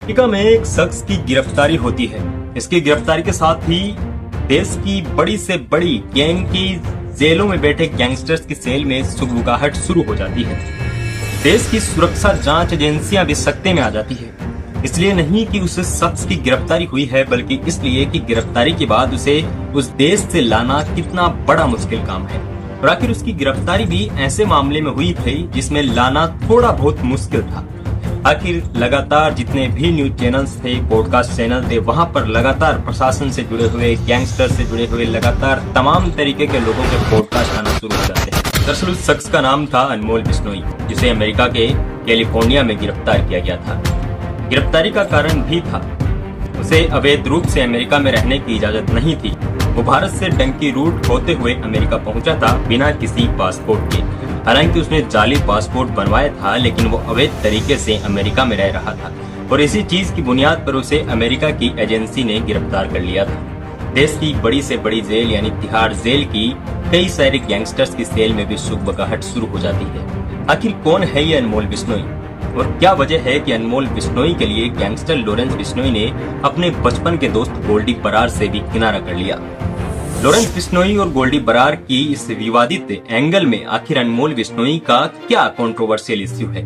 America में एक शख्स की गिरफ्तारी होती है। इसकी गिरफ्तारी के साथ ही देश की बड़ी से बड़ी गैंग की जेलों में बैठे गैंगस्टर्स की सेल में सुगबुगाहट शुरू हो जाती है। देश की सुरक्षा जांच एजेंसियां भी सकते में आ जाती है। इसलिए नहीं कि उस शख्स की गिरफ्तारी हुई है, बल्कि इसलिए कि गिरफ्तारी के बाद उसे उस देश से लाना कितना बड़ा मुश्किल काम है। और आखिर उसकी गिरफ्तारी भी ऐसे मामले में हुई थी जिसमें लाना थोड़ा बहुत मुश्किल था। आखिर लगातार जितने भी न्यूज चैनल्स थे, पॉडकास्ट चैनल थे, वहां पर लगातार प्रशासन से जुड़े हुए, गैंगस्टर से जुड़े हुए लगातार तमाम तरीके के लोगों के पॉडकास्ट आना शुरू हो जाते हैं। दरअसल उस शख्स का नाम था अनमोल बिश्नोई, जिसे अमेरिका के कैलिफोर्निया में गिरफ्तार किया गया था। गिरफ्तारी का कारण भी था, उसे अवैध रूप से अमेरिका में रहने की इजाजत नहीं थी। वो भारत से डंकी रूट होते हुए अमेरिका पहुंचा था बिना किसी पासपोर्ट के। हालांकि उसने जाली पासपोर्ट बनवाया था, लेकिन वो अवैध तरीके से अमेरिका में रह रहा था और इसी चीज की बुनियाद पर उसे अमेरिका की एजेंसी ने गिरफ्तार कर लिया था। देश की बड़ी से बड़ी जेल यानी तिहाड़ जेल की कई सारे गैंगस्टर्स की सेल में भी सुगबुगाहट शुरू हो जाती है। आखिर कौन है ये अनमोल बिश्नोई और क्या वजह है कि अनमोल बिश्नोई के लिए गैंगस्टर लॉरेंस बिश्नोई ने अपने बचपन के दोस्त गोल्डी बरार से भी किनारा कर लिया। लॉरेंस बिश्नोई और गोल्डी बरार की इस विवादित एंगल में आखिर अनमोल बिश्नोई का क्या कंट्रोवर्शियल इश्यू है,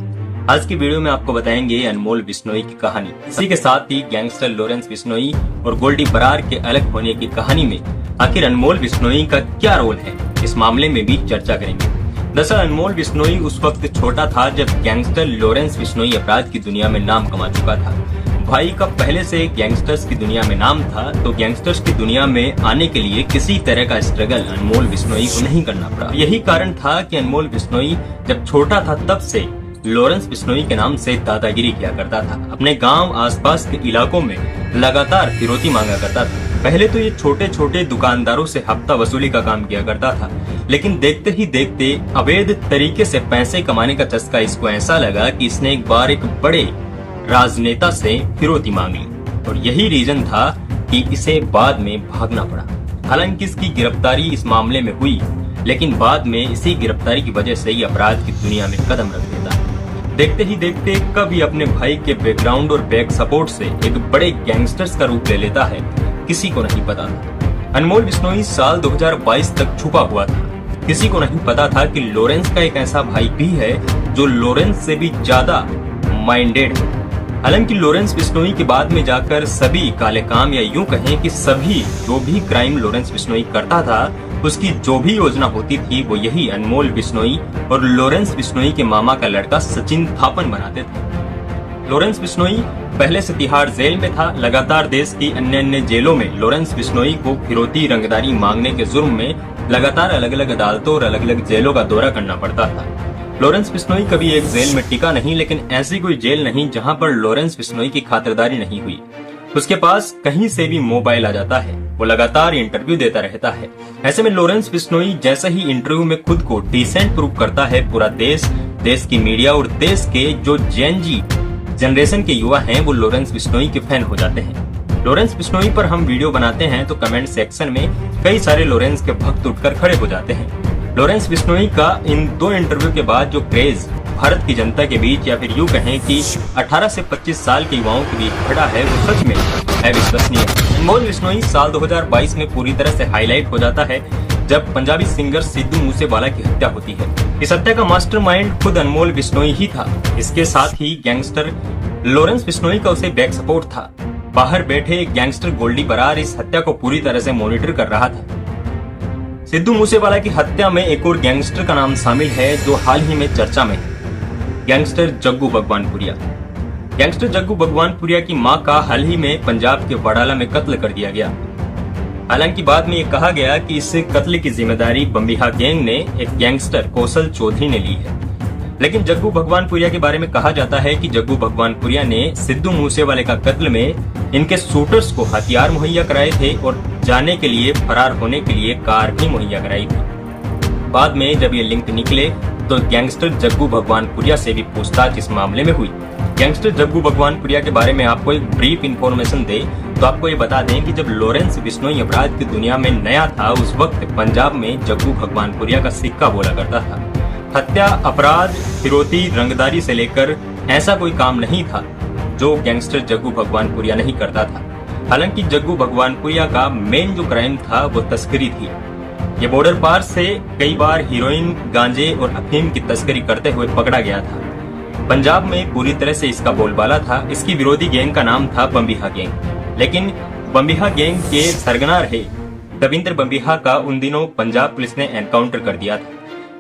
आज की वीडियो में आपको बताएंगे अनमोल बिश्नोई की कहानी। इसी के साथ ही गैंगस्टर लॉरेंस बिश्नोई और गोल्डी बरार के अलग होने की कहानी में आखिर अनमोल बिश्नोई का क्या रोल है, इस मामले में भी चर्चा करेंगे। दरअसल अनमोल बिश्नोई उस वक्त छोटा था जब गैंगस्टर लॉरेंस बिश्नोई अपराध की दुनिया में नाम कमा चुका था। भाई का पहले से गैंगस्टर्स की दुनिया में नाम था, तो गैंगस्टर्स की दुनिया में आने के लिए किसी तरह का स्ट्रगल अनमोल बिश्नोई को नहीं करना पड़ा। यही कारण था कि अनमोल बिश्नोई जब छोटा था तब से लॉरेंस बिश्नोई के नाम से दादागिरी किया करता था। अपने गांव आसपास के इलाकों में लगातार फिरौती मांगा करता था। पहले तो ये छोटे छोटे दुकानदारों से हफ्ता वसूली का काम किया करता था, लेकिन देखते ही देखते अवैध तरीके से पैसे कमाने का चस्का इसको ऐसा लगा कि इसने एक बार एक बड़े राजनेता से फिरौती मांग ली और यही रीजन था कि इसे बाद में भागना पड़ा। हालांकि इसकी गिरफ्तारी इस मामले में हुई, लेकिन बाद में इसी गिरफ्तारी की वजह से ही अपराध की दुनिया में कदम रख देता। देखते ही देखते कब ये अपने भाई के बैकग्राउंड और बैक सपोर्ट से एक बड़े गैंगस्टर्स का रूप ले लेता है, किसी को नहीं पता था। अनमोल बिश्नोई साल 2022 तक छुपा हुआ था। किसी को नहीं पता था कि लॉरेंस का एक ऐसा भाई भी है जो लॉरेंस से भी ज्यादा माइंडेड है। हालांकि लॉरेंस बिश्नोई के बाद में जाकर सभी काले काम या यूं कहें कि सभी जो भी क्राइम लॉरेंस बिश्नोई करता था, उसकी जो भी योजना होती थी वो यही अनमोल बिश्नोई और लॉरेंस बिश्नोई के मामा का लड़का सचिन थापन बनाते थे। लॉरेंस बिश्नोई पहले से तिहाड़ जेल में था। लगातार देश की अन्य जेलों में लॉरेंस बिश्नोई को फिरौती रंगदारी मांगने के जुर्म में लगातार अलग अलग अदालतों और अलग अलग जेलों का दौरा करना पड़ता था। लॉरेंस बिश्नोई कभी एक जेल में टिका नहीं, लेकिन ऐसी कोई जेल नहीं जहां पर लॉरेंस बिश्नोई की खातिरदारी नहीं हुई। उसके पास कहीं से भी मोबाइल आ जाता है, वो लगातार इंटरव्यू देता रहता है। ऐसे में लॉरेंस बिश्नोई जैसे ही इंटरव्यू में खुद को डिसेंट प्रूव करता है, पूरा देश की मीडिया और देश के जो जेनजी जनरेशन के युवा हैं वो लॉरेंस बिश्नोई के फैन हो जाते हैं। लॉरेंस बिश्नोई पर हम वीडियो बनाते हैं तो कमेंट सेक्शन में कई सारे लॉरेंस के भक्त उठकर खड़े हो जाते हैं। लॉरेंस बिश्नोई का इन 2 इंटरव्यू के बाद जो क्रेज भारत की जनता के बीच या फिर यूं कहें कि 18 से 25 साल के युवाओं के बीच खड़ा है, वो सच में अविश्वसनीय। अनमोल बिश्नोई साल 2022 में पूरी तरह से हाईलाइट हो जाता है जब पंजाबी सिंगर सिद्धू मूसेवाला की हत्या होती है। इस हत्या का मास्टरमाइंड खुद अनमोल बिश्नोई ही था। इसके साथ ही गैंगस्टर लॉरेंस बिश्नोई का उसे बैक सपोर्ट था। बाहर बैठे गैंगस्टर गोल्डी बरार इस हत्या को पूरी तरह से मॉनिटर कर रहा था। सिद्धू मूसेवाला की हत्या में एक और गैंगस्टर का नाम शामिल है जो हाल ही में चर्चा में है, गैंगस्टर जग्गू भगवानपुरिया। गैंगस्टर जग्गू भगवानपुरिया की मां का हाल ही में पंजाब के वडाला में कत्ल कर दिया गया। हालांकि बाद में ये कहा गया कि इस कत्ल की जिम्मेदारी बम्बिहा गैंग ने एक गैंगस्टर कौशल चौधरी ने ली है, लेकिन जग्गू भगवानपुरिया के बारे में कहा जाता है कि जग्गू भगवानपुरिया ने सिद्धू मूसेवाले का कत्ल में इनके शूटर्स को हथियार मुहैया कराए थे और जाने के लिए, फरार होने के लिए कार भी मुहैया कराई थी। बाद में जब ये लिंक निकले तो गैंगस्टर जग्गू भगवानपुरिया से भी पूछताछ इस मामले में हुई। गैंगस्टर जग्गू भगवानपुरिया के बारे में आपको एक ब्रीफ इंफॉर्मेशन दे तो आपको ये बता दें कि जब लॉरेंस बिश्नोई अपराध की दुनिया में नया था, उस वक्त पंजाब में जग्गू भगवानपुरिया का सिक्का बोला करता था। हत्या, अपराध, फिरौती, रंगदारी से लेकर ऐसा कोई काम नहीं था जो गैंगस्टर जग्गू भगवानपुरिया नहीं करता था। हालांकि जग्गू भगवानपुरिया का मेन जो क्राइम था वो तस्करी थी। ये बॉर्डर पार से कई बार हीरोइन, गांजे और अफीम की तस्करी करते हुए पकड़ा गया था। पंजाब में पूरी तरह से इसका बोलबाला था। इसकी विरोधी गैंग का नाम था बम्बिहा गैंग। लेकिन बम्बिहा गैंग के सरगना रहे दविंद्र बम्बिहा का उन दिनों पंजाब पुलिस ने एनकाउंटर कर दिया था,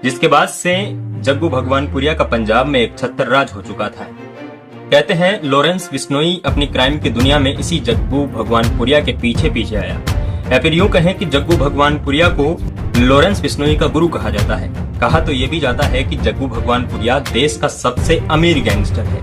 जिसके बाद से जग्गू भगवानपुरिया का पंजाब में एक छत्तरराज हो चुका था। कहते हैं लॉरेंस बिश्नोई अपनी क्राइम की दुनिया में इसी जग्गू भगवानपुरिया के पीछे पीछे आया, या फिर यूं कहें कि जग्गू भगवानपुरिया को लॉरेंस बिश्नोई का गुरु कहा जाता है। कहा तो ये भी जाता है कि जग्गू भगवानपुरिया देश का सबसे अमीर गैंगस्टर है।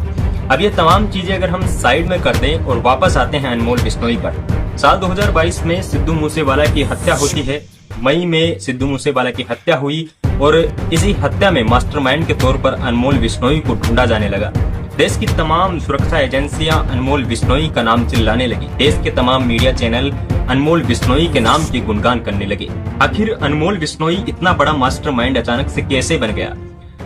अब ये तमाम चीजें अगर हम साइड में कर दें और वापस आते हैं अनमोल बिश्नोई पर। साल 2022 में सिद्धू मूसेवाला की हत्या होती है। मई में सिद्धू मूसेवाला की हत्या हुई और इसी हत्या में मास्टरमाइंड के तौर पर अनमोल बिश्नोई को ढूंढा जाने लगा। देश की तमाम सुरक्षा एजेंसियां अनमोल बिश्नोई का नाम चिल्लाने लगी। देश के तमाम मीडिया चैनल अनमोल बिश्नोई के नाम की गुणगान करने लगे। आखिर अनमोल बिश्नोई इतना बड़ा मास्टरमाइंड अचानक से कैसे बन गया?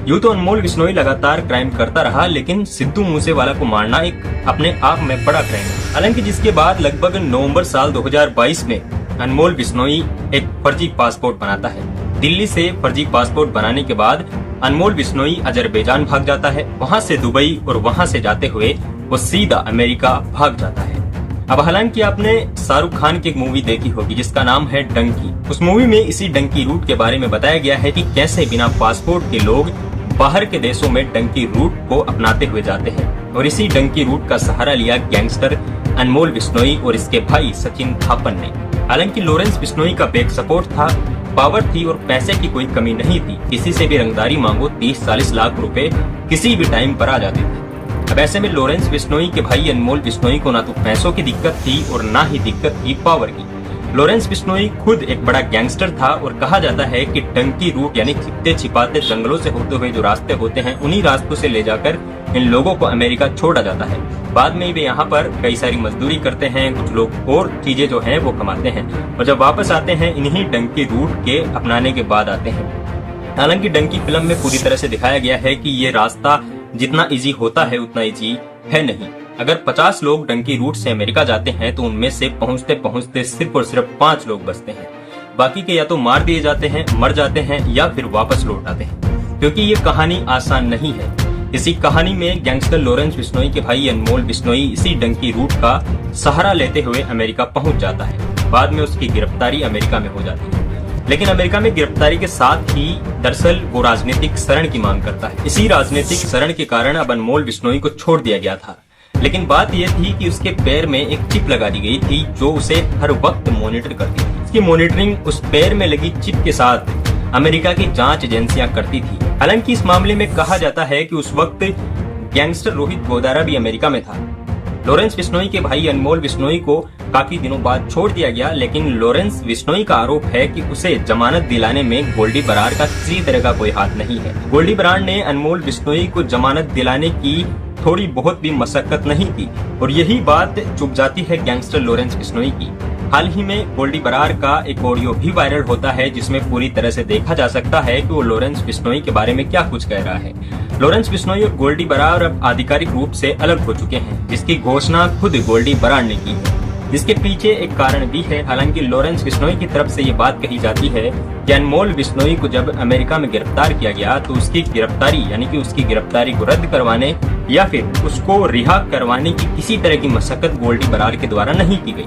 यूं तो अनमोल बिश्नोई लगातार क्राइम करता रहा, लेकिन सिद्धू मूसेवाला को मारना एक अपने आप में बड़ा क्राइम है। हालांकि जिसके बाद लगभग नवंबर साल 2022 में अनमोल बिश्नोई एक फर्जी पासपोर्ट बनाता है। दिल्ली से फर्जी पासपोर्ट बनाने के बाद अनमोल बिश्नोई अजरबैजान भाग जाता है। वहां से दुबई और वहां से जाते हुए वो सीधा अमेरिका भाग जाता है। अब हालांकि आपने शाहरुख खान की एक मूवी देखी होगी जिसका नाम है डंकी। उस मूवी में इसी डंकी रूट के बारे में बताया गया है कि कैसे बिना पासपोर्ट के लोग बाहर के देशों में डंकी रूट को अपनाते हुए जाते हैं। और इसी डंकी रूट का सहारा लिया गैंगस्टर अनमोल बिश्नोई और इसके भाई सचिन थापन ने। हालांकि लॉरेंस बिश्नोई का बैक सपोर्ट था, पावर थी और पैसे की कोई कमी नहीं थी। किसी से भी रंगदारी मांगो 30-40 लाख रुपए किसी भी टाइम पर आ जाते थे। अब ऐसे में लॉरेंस बिश्नोई के भाई अनमोल बिश्नोई को ना तो पैसों की दिक्कत थी और ना ही दिक्कत थी पावर की। लॉरेंस बिश्नोई खुद एक बड़ा गैंगस्टर था और कहा जाता है कि डंकी रूट यानी छिपते छिपाते जंगलों से होते हुए जो रास्ते होते हैं उन्हीं रास्तों से ले जाकर इन लोगों को अमेरिका छोड़ा जाता है। बाद में वे यहाँ पर कई सारी मजदूरी करते हैं, कुछ लोग और चीजें जो हैं वो कमाते हैं और जब वापस आते हैं इन्हीं डंकी रूट के अपनाने के बाद आते हैं। हालांकि डंकी फिल्म में पूरी तरह से दिखाया गया है कि ये रास्ता जितना इजी होता है उतना इजी है नहीं। अगर 50 लोग डंकी रूट से अमेरिका जाते हैं तो उनमें से पहुंचते पहुंचते सिर्फ और सिर्फ 5 लोग बचते हैं। बाकी के या तो मार दिए जाते हैं, मर जाते हैं या फिर वापस लौट आते हैं, क्योंकि ये कहानी आसान नहीं है। इसी कहानी में गैंगस्टर लॉरेंस बिश्नोई के भाई अनमोल बिश्नोई इसी डंकी रूट का सहारा लेते हुए अमेरिका पहुंच जाता है। बाद में उसकी गिरफ्तारी अमेरिका में हो जाती है। लेकिन अमेरिका में गिरफ्तारी के साथ ही दरअसल वो राजनीतिक शरण की मांग करता है। इसी राजनीतिक शरण के कारण अब अनमोल बिश्नोई को छोड़ दिया गया था। लेकिन बात यह थी कि उसके पैर में एक चिप लगा दी गई थी जो उसे हर वक्त मॉनिटर करती थी। इसकी मॉनिटरिंग उस पैर में लगी चिप के साथ अमेरिका की जांच एजेंसियां करती थी। हालांकि इस मामले में कहा जाता है कि उस वक्त गैंगस्टर रोहित गोदारा भी अमेरिका में था। लॉरेंस बिश्नोई के भाई अनमोल बिश्नोई को काफी दिनों बाद छोड़ दिया गया, लेकिन लॉरेंस बिश्नोई का आरोप है कि उसे जमानत दिलाने में गोल्डी बरार का किसी तरह का कोई हाथ नहीं है। गोल्डी बरार ने अनमोल बिश्नोई को जमानत दिलाने की थोड़ी बहुत भी मशक्कत नहीं की और यही बात चुप जाती है गैंगस्टर लॉरेंस बिश्नोई की। हाल ही में गोल्डी बरार का एक ऑडियो भी वायरल होता है जिसमें पूरी तरह से देखा जा सकता है कि वो लॉरेंस बिश्नोई के बारे में क्या कुछ कह रहा है। लॉरेंस बिश्नोई और गोल्डी बरार अब आधिकारिक रूप से अलग हो चुके हैं, जिसकी घोषणा खुद गोल्डी बरार ने की है। जिसके पीछे एक कारण भी है। हालांकि लॉरेंस बिश्नोई की तरफ से ये बात कही जाती है कि अनमोल बिश्नोई को जब अमेरिका में गिरफ्तार किया गया तो उसकी गिरफ्तारी यानी कि उसकी गिरफ्तारी को रद्द करवाने या फिर उसको रिहा करवाने की किसी तरह की मशक्कत गोल्डी बरार के द्वारा नहीं की गई।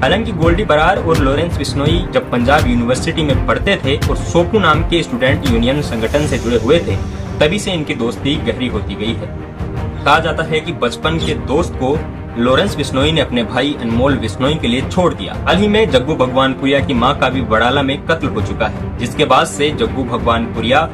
हालांकि गोल्डी बरार और लॉरेंस बिश्नोई जब पंजाब यूनिवर्सिटी में पढ़ते थे और सोपू नाम के स्टूडेंट यूनियन संगठन से जुड़े हुए थे, तभी से इनकी दोस्ती गहरी होती गई है। कहा जाता है कि बचपन के दोस्त को लॉरेंस बिश्नोई ने अपने भाई अनमोल बिश्नोई के लिए छोड़ दिया। हाल ही में जग्गू भगवानपुरिया की मां का भी बड़ाला में कत्ल हो चुका है, जिसके बाद से जग्गू भगवानपुरिया,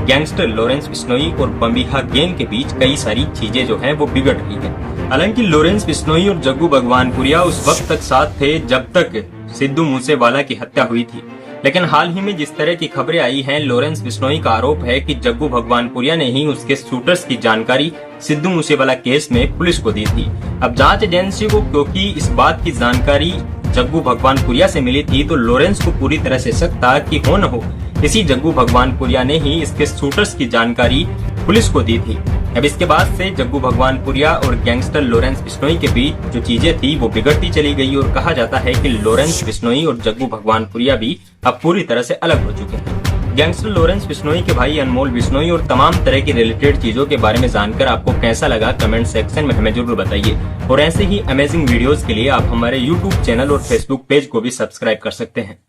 गैंगस्टर लॉरेंस बिश्नोई और बम्बिहा गैंग के बीच कई सारी चीजें जो हैं वो बिगड़ रही है। हालांकि लॉरेंस बिश्नोई और जग्गू भगवानपुरिया उस वक्त तक साथ थे जब तक सिद्धू मूसेवाला की हत्या हुई थी, लेकिन हाल ही में जिस तरह की खबरें आई हैं, लॉरेंस बिश्नोई का आरोप है कि जग्गू भगवानपुरिया ने ही उसके शूटर्स की जानकारी सिद्धू मूसेवाला केस में पुलिस को दी थी। अब जांच एजेंसी को क्योंकि इस बात की जानकारी जग्गू भगवानपुरिया से मिली थी, तो लॉरेंस को पूरी तरह से शक था कि हो न हो इसी जग्गू भगवानपुरिया ने ही इसके शूटर्स की जानकारी पुलिस को दी थी। अब इसके बाद से जग्गू भगवानपुरिया और गैंगस्टर लॉरेंस बिश्नोई के बीच जो चीजें थी वो बिगड़ती चली गई और कहा जाता है कि लॉरेंस बिश्नोई और जग्गू भगवानपुरिया भी अब पूरी तरह से अलग हो चुके हैं। गैंगस्टर लॉरेंस बिश्नोई के भाई अनमोल बिश्नोई और तमाम तरह की रिलेटेड चीजों के बारे में जानकर आपको कैसा लगा कमेंट सेक्शन में हमें जरूर बताइए और ऐसे ही अमेजिंग वीडियोस के लिए आप हमारे YouTube चैनल और Facebook पेज को भी सब्सक्राइब कर सकते हैं।